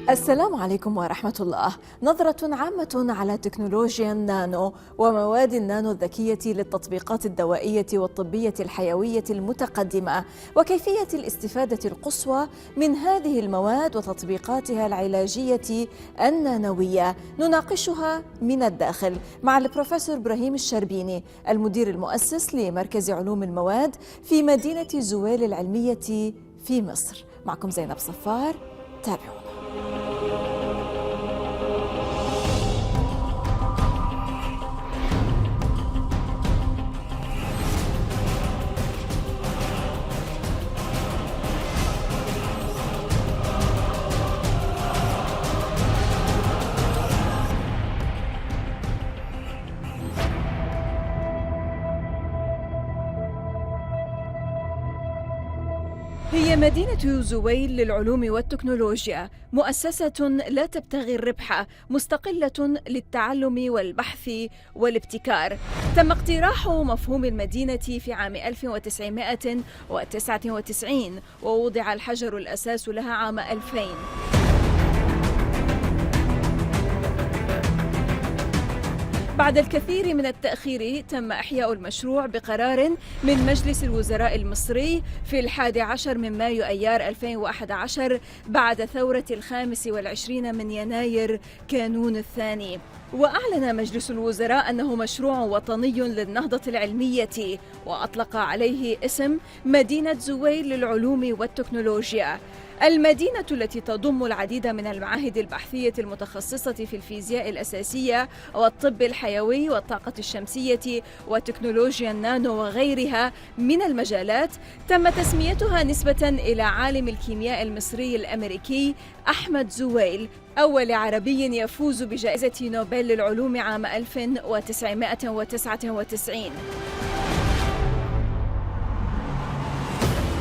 السلام عليكم ورحمة الله. نظرة عامة على تكنولوجيا النانو ومواد النانو الذكية للتطبيقات الدوائية والطبية الحيوية المتقدمة، وكيفية الاستفادة القصوى من هذه المواد وتطبيقاتها العلاجية النانوية، نناقشها من الداخل مع البروفيسور إبراهيم الشربيني، المدير المؤسس لمركز علوم المواد في مدينة زويل العلمية في مصر. معكم زينب صفار، تابعونا. هي مدينة زويل للعلوم والتكنولوجيا، مؤسسة لا تبتغي الربح، مستقلة للتعلم والبحث والابتكار. تم اقتراح مفهوم المدينة في عام 1999 ووضع الحجر الأساس لها عام 2000. بعد الكثير من التأخير تم إحياء المشروع بقرار من مجلس الوزراء المصري في 11 من مايو أيار 2011 بعد ثورة 25 من يناير كانون الثاني. وأعلن مجلس الوزراء أنه مشروع وطني للنهضة العلمية، وأطلق عليه اسم مدينة زويل للعلوم والتكنولوجيا. المدينة التي تضم العديد من المعاهد البحثية المتخصصة في الفيزياء الأساسية والطب الحيوي والطاقة الشمسية وتكنولوجيا النانو وغيرها من المجالات، تم تسميتها نسبة إلى عالم الكيمياء المصري الأمريكي أحمد زويل، أول عربي يفوز بجائزة نوبل للعلوم عام 1999.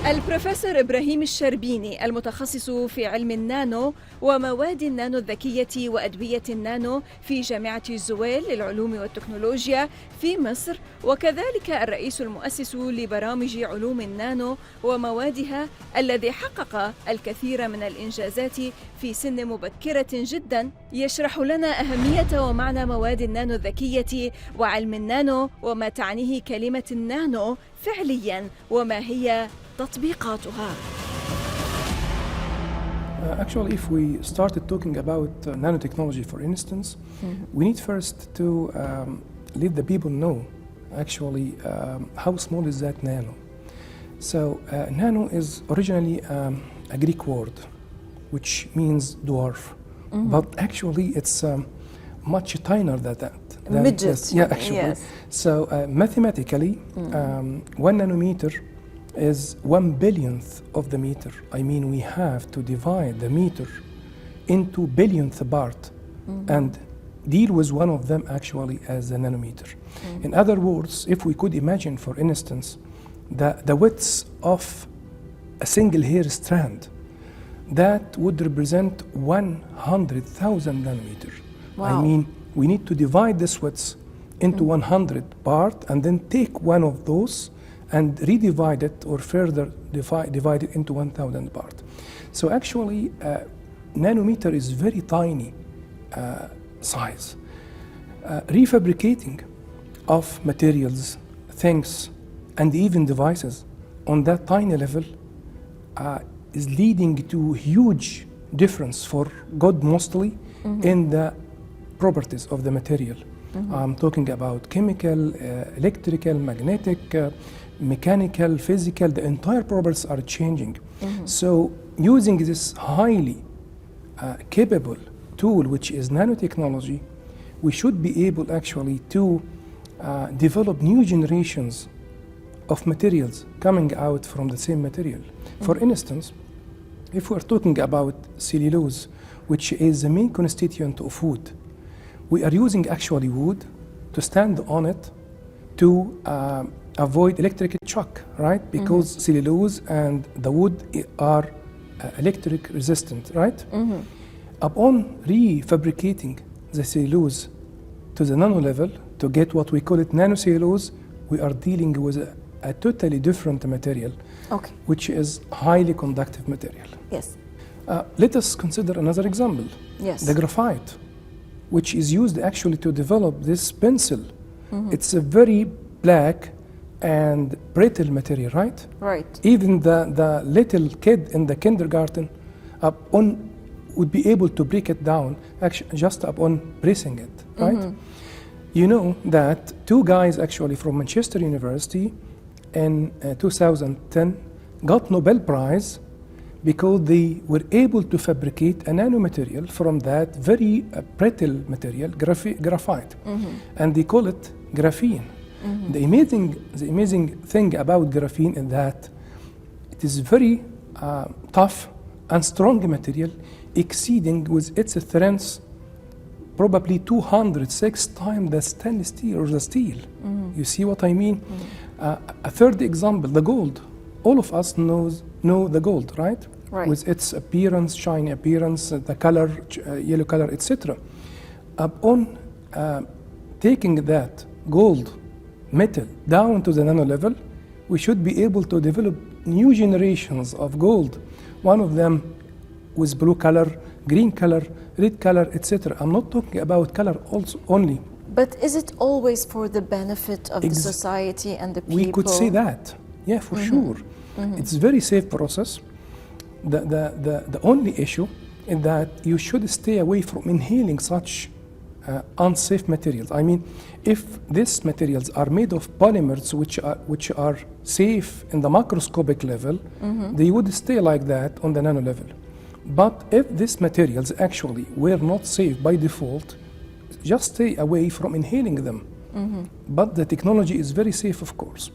البروفيسور إبراهيم الشربيني، المتخصص في علم النانو ومواد النانو الذكية وأدوية النانو في جامعة زويل للعلوم والتكنولوجيا في مصر، وكذلك الرئيس المؤسس لبرامج علوم النانو وموادها، الذي حقق الكثير من الإنجازات في سن مبكرة جدا، يشرح لنا أهمية ومعنى مواد النانو الذكية وعلم النانو وما تعنيه كلمة النانو فعليا وما هي تطبيقاتها. Actually, if we started talking about nanotechnology, for instance, we need first to let the people know actually how small is that nano. So nano is originally a Greek word which means dwarf, but actually it's much tinier than that. Midget. Yeah, actually. Yes. So mathematically, 1 nanometer is 1/1000th of the meter. I mean, we have to divide the meter into billionth part and deal with one of them actually as a nanometer. In other words, if we could imagine, for instance, the width of a single hair strand, that would represent 100,000 nanometer. Wow. I mean, we need to divide this width into 100 part and then take one of those and redivide it or further divide it into 1,000 part. So actually, nanometer is very tiny size. Refabricating of materials, things, and even devices on that tiny level is leading to huge difference for good mostly in the properties of the material. I'm talking about chemical, electrical, magnetic, mechanical, physical, the entire properties are changing. So using this highly capable tool, which is nanotechnology, we should be able actually to develop new generations of materials coming out from the same material. For instance, if we're talking about cellulose, which is the main constituent of wood, we are using actually wood to stand on it to avoid electric shock, right? Because cellulose and the wood are electric resistant, right? Upon refabricating the cellulose to the nano level to get what we call it nanocellulose, we are dealing with a totally different material, which is highly conductive material. Yes. Let us consider another example. Yes. The graphite, which is used actually to develop this pencil. It's a very black and brittle material, right? Right. Even the little kid in the kindergarten would be able to break it down just upon pressing it, right? You know that two guys actually from Manchester University in 2010 got Nobel Prize because they were able to fabricate a nanomaterial from that very brittle material, graphite, and they call it graphene. The amazing thing about graphene is that it is very tough and strong material, exceeding with its strength probably 206 times the stainless steel or the steel. You see what I mean? A third example, the gold. All of us know the gold, right? Right. With its appearance, shiny appearance, the color, yellow color, etc. Upon taking that gold metal down to the nano level, we should be able to develop new generations of gold. One of them with blue color, green color, red color, etc. I'm not talking about color also only. But is it always for the benefit of the society and the people? We could say that, yeah, for sure. It's a very safe process. The only issue is that you should stay away from inhaling such unsafe materials. I mean, if these materials are made of polymers which are safe in the macroscopic level, they would stay like that on the nano level. But if these materials actually were not safe by default, just stay away from inhaling them. But the technology is very safe, of course.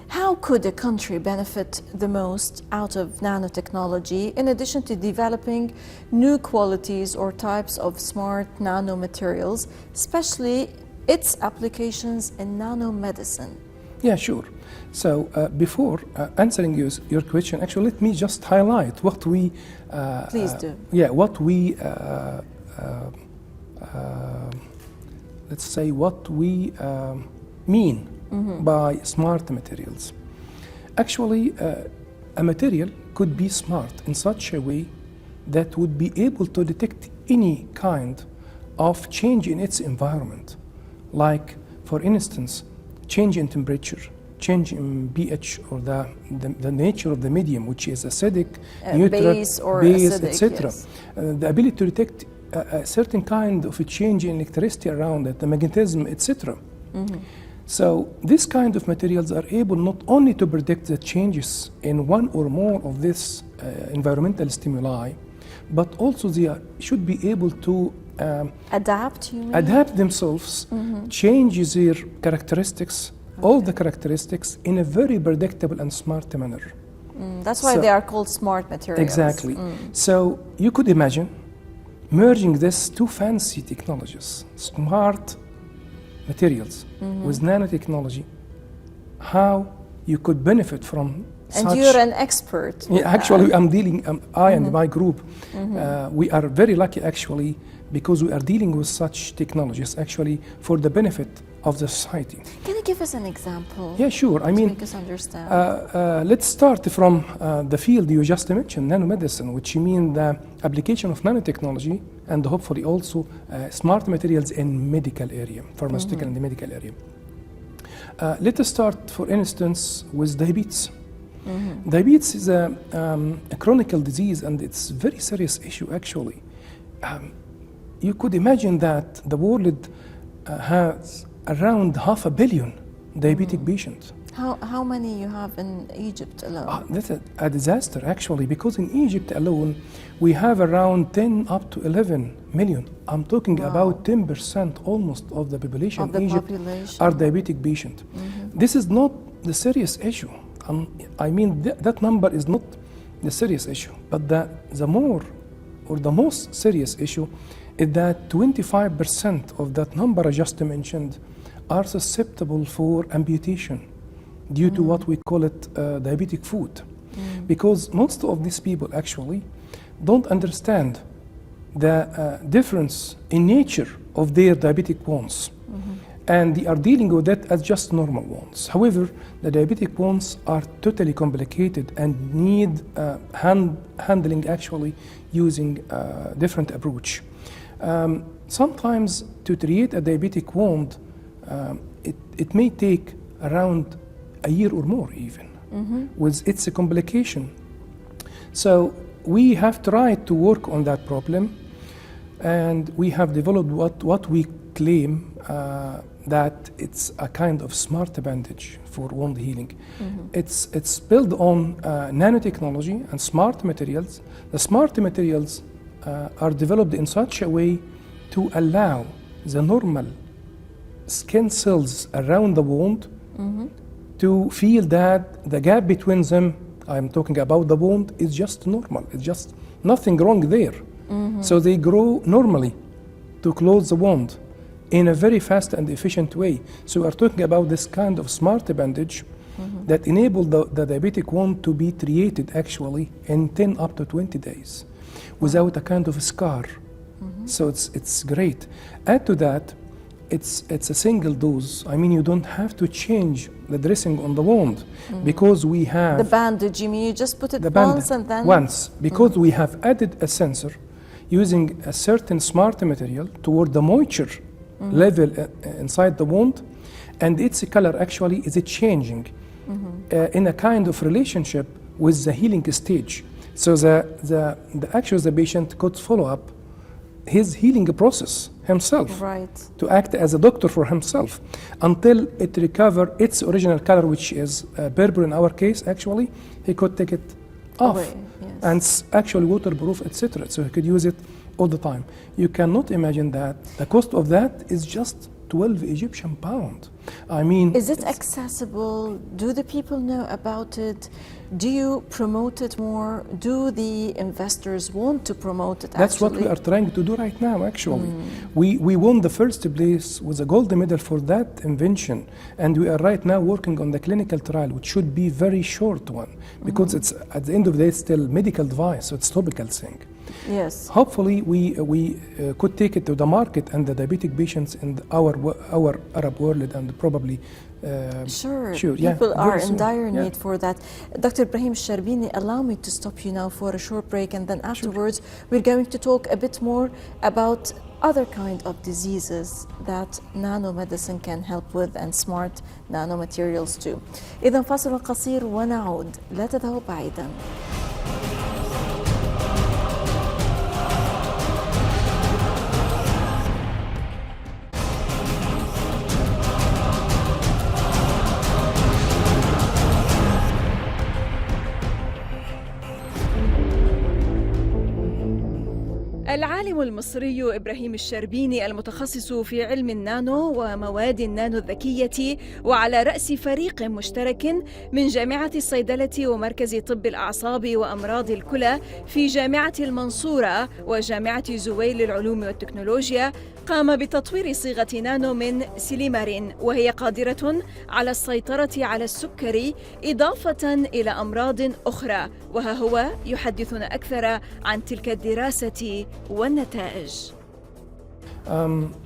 How could a country benefit the most out of nanotechnology in addition to developing new qualities or types of smart nanomaterials, especially its applications in nanomedicine? Yeah, sure. So before answering your question, actually, let me just highlight what we... Please do. Yeah, what we... let's say what we mean by smart materials. Actually, a material could be smart in such a way that would be able to detect any kind of change in its environment. Like, for instance, change in temperature, change in pH, or the nature of the medium, which is acidic, neutral, base, etc. Yes. The ability to detect a certain kind of a change in electricity around it, the magnetism, etc. So this kind of materials are able not only to predict the changes in one or more of this environmental stimuli, but also they should be able to adapt, you mean? Adapt themselves, change their characteristics, all the characteristics in a very predictable and smart manner. That's why they are called smart materials. Exactly. So you could imagine merging these two fancy technologies, smart materials with nanotechnology, how you could benefit from and such... you're an expert. Yeah, actually, I and my group, we are very lucky actually because we are dealing with such technologies actually for the benefit of the society. Can you give us an example? Yeah, sure. I mean, to make us understand. let's start from the field you just mentioned, nanomedicine, which means the application of nanotechnology and hopefully also smart materials in medical area, pharmaceutical and the medical area. Let us start, for instance, with diabetes. Diabetes is a chronic disease and it's a very serious issue actually. You could imagine that the world has around 500 million diabetic patients. How many you have in Egypt alone? That's a disaster actually, because in Egypt alone we have around 10 up to 11 million. I'm talking about 10% almost of the population in Egypt are diabetic patients. This is not the serious issue. I mean that number is not the serious issue, but the more or the most serious issue is that 25% of that number I just mentioned are susceptible for amputation due to what we call it diabetic foot. Because most of these people actually don't understand the difference in nature of their diabetic bones. and they are dealing with it as just normal wounds. However, the diabetic wounds are totally complicated and need handling actually using a different approach. Sometimes to treat a diabetic wound, it may take around a year or more even, with its complication. So we have tried to work on that problem, and we have developed what we claim that it's a kind of smart bandage for wound healing. It's built on nanotechnology and smart materials. The smart materials are developed in such a way to allow the normal skin cells around the wound to feel that the gap between them, I'm talking about the wound, is just normal. It's just nothing wrong there. So they grow normally to close the wound in a very fast and efficient way. So we are talking about this kind of smart bandage that enable the diabetic wound to be treated actually in 10 up to 20 days without a kind of a scar. So it's great. Add to that, it's a single dose. I mean, you don't have to change the dressing on the wound because we have... The bandage, you mean you just put it once and then... Once, because we have added a sensor using a certain smart material toward the moisture level inside the wound, and its color actually is changing in a kind of relationship with the healing stage. So the patient could follow up his healing process himself, right, to act as a doctor for himself until it recover its original color, which is purple in our case. Actually, he could take it off, and it's actually waterproof, etc. So he could use it all the time. You cannot imagine that the cost of that is just 12 Egyptian pound. I mean, is it accessible? Do the people know about it? Do you promote it more? Do the investors want to promote it? That's what we are trying to do right now, actually. We won the first place with a gold medal for that invention, and we are right now working on the clinical trial, which should be very short one, because it's at the end of the day it's still medical device, so it's topical thing. Yes. Hopefully we could take it to the market and the diabetic patients in our Arab world, and probably sure, yeah, people are in soon. dire need for that. Dr. Ibrahim الشربيني, allow me to stop you now for a short break, and then afterwards we're going to talk a bit more about other kind of diseases that nanomedicine can help with, and smart nanomaterials too. إذا فاصل قصير ونعود، لا تذهبوا بعيدا. العالم المصري إبراهيم الشربيني المتخصص في علم النانو ومواد النانو الذكية، وعلى رأس فريق مشترك من جامعة الصيدلة ومركز طب الأعصاب وأمراض الكلى في جامعة المنصورة وجامعة زويل للعلوم والتكنولوجيا، قام بتطوير صيغة نانو من سيليمارين، وهي قادرة على السيطرة على السكري إضافة إلى أمراض أخرى. وها هو يحدثنا أكثر عن تلك الدراسة والنتائج.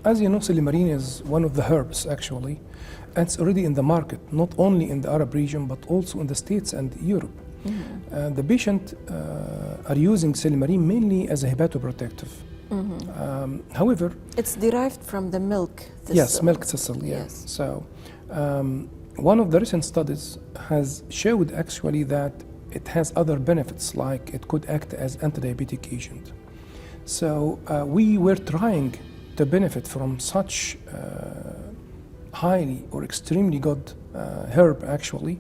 As you know, Silimarine is one of the herbs actually. It's already in the market, not only in the Arab region, but also in the States and Europe. The patient are using Silimarine mainly as a hepatoprotective. However, it's derived from the milk thistle. Yes, milk thistle, yeah. Yes. So one of the recent studies has showed actually that it has other benefits, like it could act as anti-diabetic agent. So we were trying to benefit from such highly or extremely good herb actually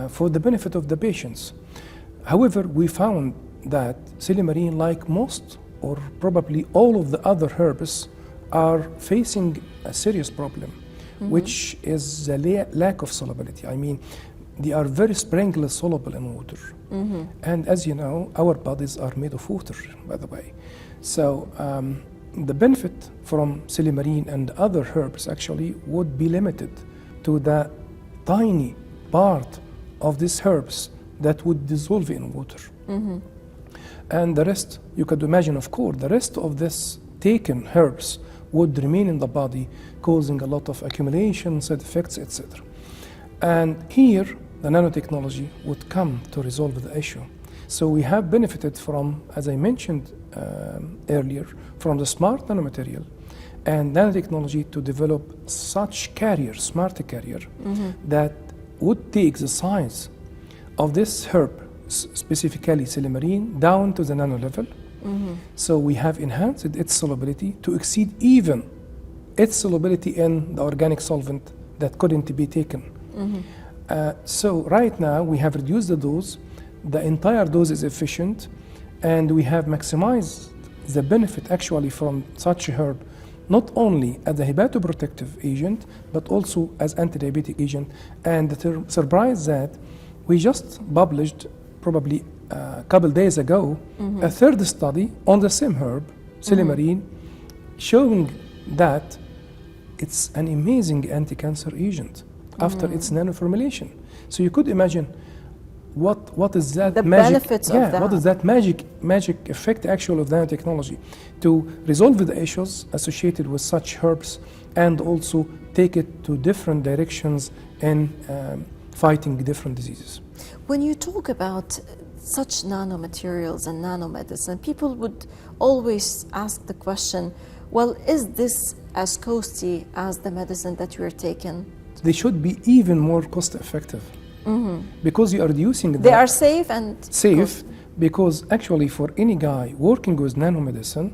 for the benefit of the patients. However, we found that Silimarine, like most or probably all of the other herbs, are facing a serious problem, which is the lack of solubility. I mean, they are very sparingly soluble in water. And as you know, our bodies are made of water, by the way. So the benefit from Silimarine and other herbs actually would be limited to the tiny part of these herbs that would dissolve in water. And the rest, you could imagine, of course, the rest of this taken herbs would remain in the body, causing a lot of accumulation, side effects, etc. And here, the nanotechnology would come to resolve the issue. So we have benefited from, as I mentioned earlier, from the smart nanomaterial and nanotechnology to develop such carrier, smart carrier, that would take the size of this herb, specifically silymarin, down to the nano level. So we have enhanced its solubility to exceed even its solubility in the organic solvent that couldn't be taken. So right now we have reduced the dose, the entire dose is efficient, and we have maximized the benefit actually from such a herb, not only as a hepatoprotective agent, but also as anti-diabetic agent. And the surprise that we just published probably a couple days ago, a third study on the same herb, silymarin, showing that it's an amazing anti-cancer agent after its nanoformulation. So you could imagine what is that the magic, benefits of that. What is that magic effect actually of nanotechnology to resolve the issues associated with such herbs and also take it to different directions in fighting different diseases. When you talk about such nanomaterials and nanomedicine, people would always ask the question, well, is this as costly as the medicine that you're taking? They should be even more cost effective because you are reducing They are safe and safe because actually for any guy working with nanomedicine,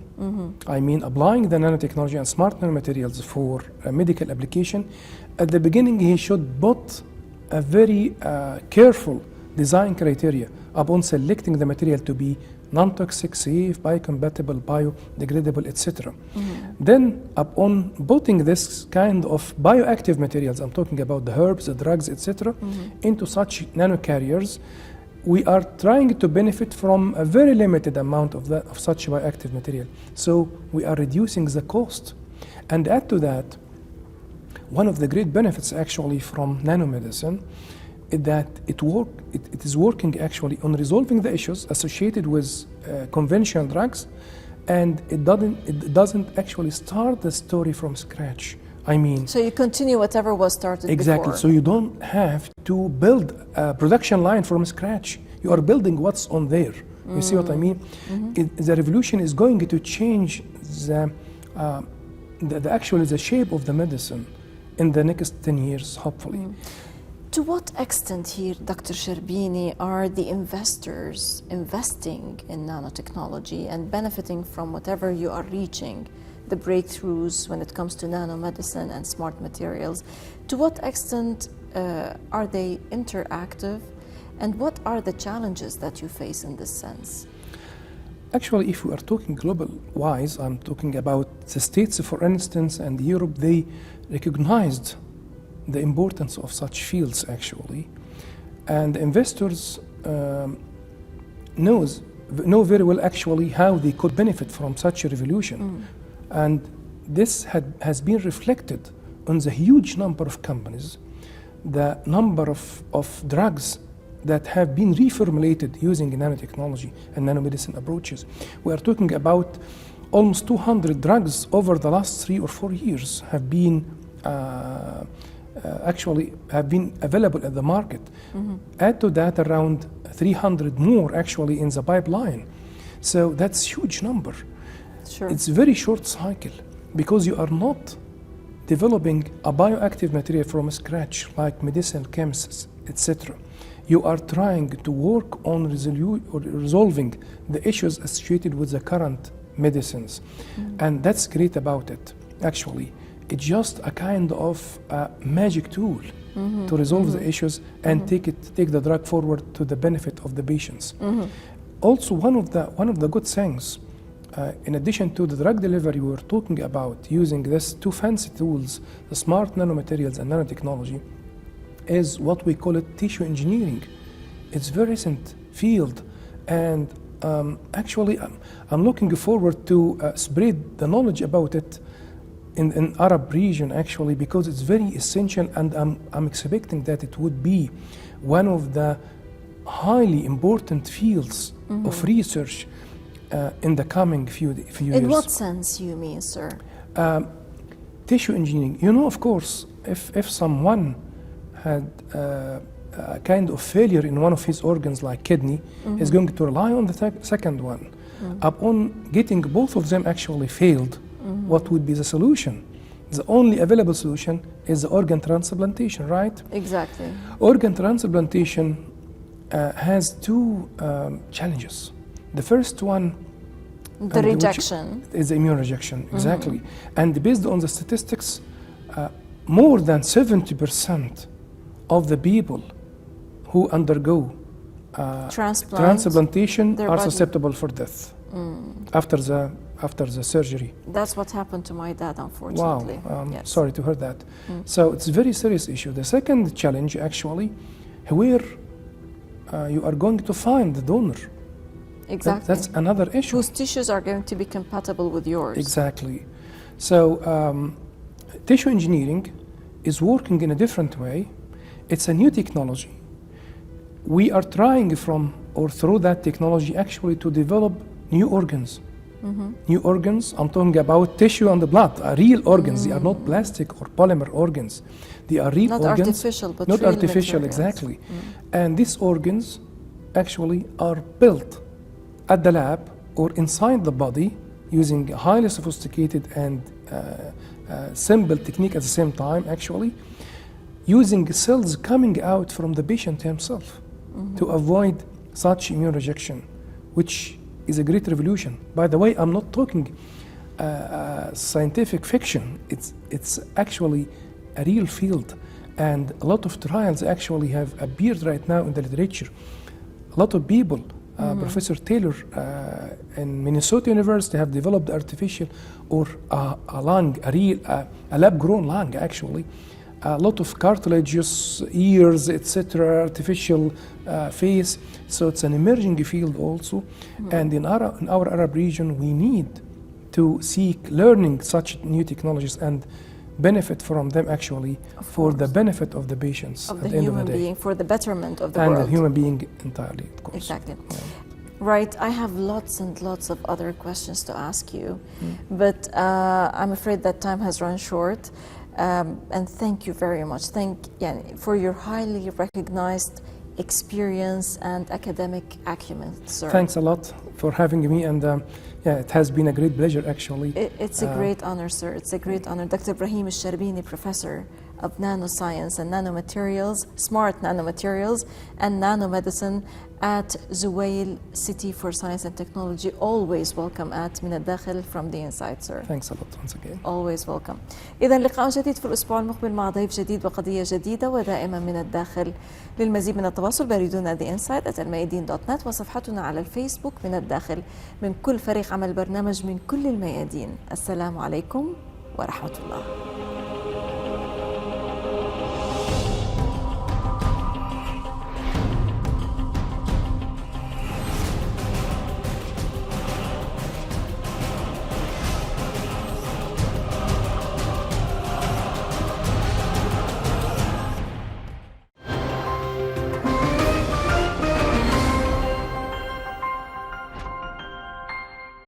I mean applying the nanotechnology and smart nanomaterials for a medical application, at the beginning he should put a very careful design criteria upon selecting the material to be non-toxic, safe, biocompatible, biodegradable, etc. Then upon putting this kind of bioactive materials, I'm talking about the herbs, the drugs, etc., into such nanocarriers, we are trying to benefit from a very limited amount of such bioactive material. So we are reducing the cost. And add to that, one of the great benefits actually from nanomedicine is that it is working actually on resolving the issues associated with conventional drugs, and it doesn't actually start the story from scratch. I mean, so you continue whatever was started exactly. before. So you don't have to build a production line from scratch. You are building what's on there. You see what I mean? The revolution is going to change the shape of the medicine in the next 10 years, hopefully. To what extent here, Dr. Sherbini, are the investors investing in nanotechnology and benefiting from whatever you are reaching, the breakthroughs when it comes to nanomedicine and smart materials? To what extent are they interactive, and what are the challenges that you face in this sense? Actually, if we are talking global-wise, I'm talking about the States, for instance, and Europe, they recognized the importance of such fields actually, and investors know very well actually how they could benefit from such a revolution. And this has been reflected on the huge number of companies, the number of drugs that have been reformulated using nanotechnology and nanomedicine approaches. We are talking about almost 200 drugs over the last 3 or 4 years have been available at the market. Add to that around 300 more actually in the pipeline. So that's huge number. Sure. It's a very short cycle because you are not developing a bioactive material from scratch like medicinal chemists, etc. You are trying to work on resolving the issues associated with the current medicines. And that's great about it, actually. It's just a kind of magic tool to resolve the issues and take the drug forward to the benefit of the patients. Also, one of the good things, in addition to the drug delivery we were talking about using these two fancy tools, the smart nanomaterials and nanotechnology, is what we call it tissue engineering. It's a very recent field, and actually I'm looking forward to spread the knowledge about it in Arab region actually, because it's very essential, and I'm expecting that it would be one of the highly important fields of research in the coming few years. In what sense you mean, sir? Tissue engineering, you know, of course, if someone had a kind of failure in one of his organs like kidney, is going to rely on the second one. Upon getting both of them actually failed, what would be the solution? The only available solution is the organ transplantation, right? Exactly. Organ transplantation has two challenges. The first one, the rejection, is the immune rejection, exactly. And based on the statistics, more than 70% of the people who undergo transplantation are susceptible for death after the surgery. That's what happened to my dad, unfortunately. Wow, yes. Sorry to hear that. So it's a very serious issue. The second challenge, actually, where you are going to find the donor. Exactly. That's another issue. Whose tissues are going to be compatible with yours. Exactly. So tissue engineering is working in a different way. It's a new technology. We are trying through that technology actually to develop new organs. New organs, I'm talking about tissue and the blood, real organs. They are not plastic or polymer organs. They are real not organs. Artificial, but not real artificial, materials. exactly. And these organs actually are built at the lab or inside the body using a highly sophisticated and simple technique at the same time, actually, using cells coming out from the patient himself to avoid such immune rejection, which is a great revolution. By the way, I'm not talking scientific fiction. It's actually a real field, and a lot of trials actually have appeared right now in the literature. A lot of people, Professor Taylor in Minnesota University, have developed artificial or a lung, a lab-grown lung, actually. A lot of cartilages, ears, etc., artificial face. So it's an emerging field also. And in our Arab region, we need to seek learning such new technologies and benefit from them actually for the benefit of the patients of at the end of the human day. being, for the betterment of the And world. the human being entirely, of course. Exactly. Yeah. Right, I have lots and lots of other questions to ask you, but I'm afraid that time has run short. And thank you very much. For your highly recognized experience and academic acumen, sir. Thanks a lot for having me, and it has been a great pleasure, actually. It's a great honor, sir. It's a great honor. Dr. Ibrahim الشربيني, Professor of Nanoscience and Nanomaterials, Smart Nanomaterials and Nanomedicine at Zuwail City for Science and Technology. Always welcome at من الداخل, from the inside, sir. Thanks a lot once again. Always welcome. إذا لقاء جديد في الأسبوع المقبل مع ضيف جديد وقضية جديدة ودائما من الداخل. للمزيد من التواصل باردونا theinsight@الميادين.net وصفحتنا على الفيسبوك من الداخل. من كل فريق عمل برنامج من كل الميادين، السلام عليكم ورحمة الله.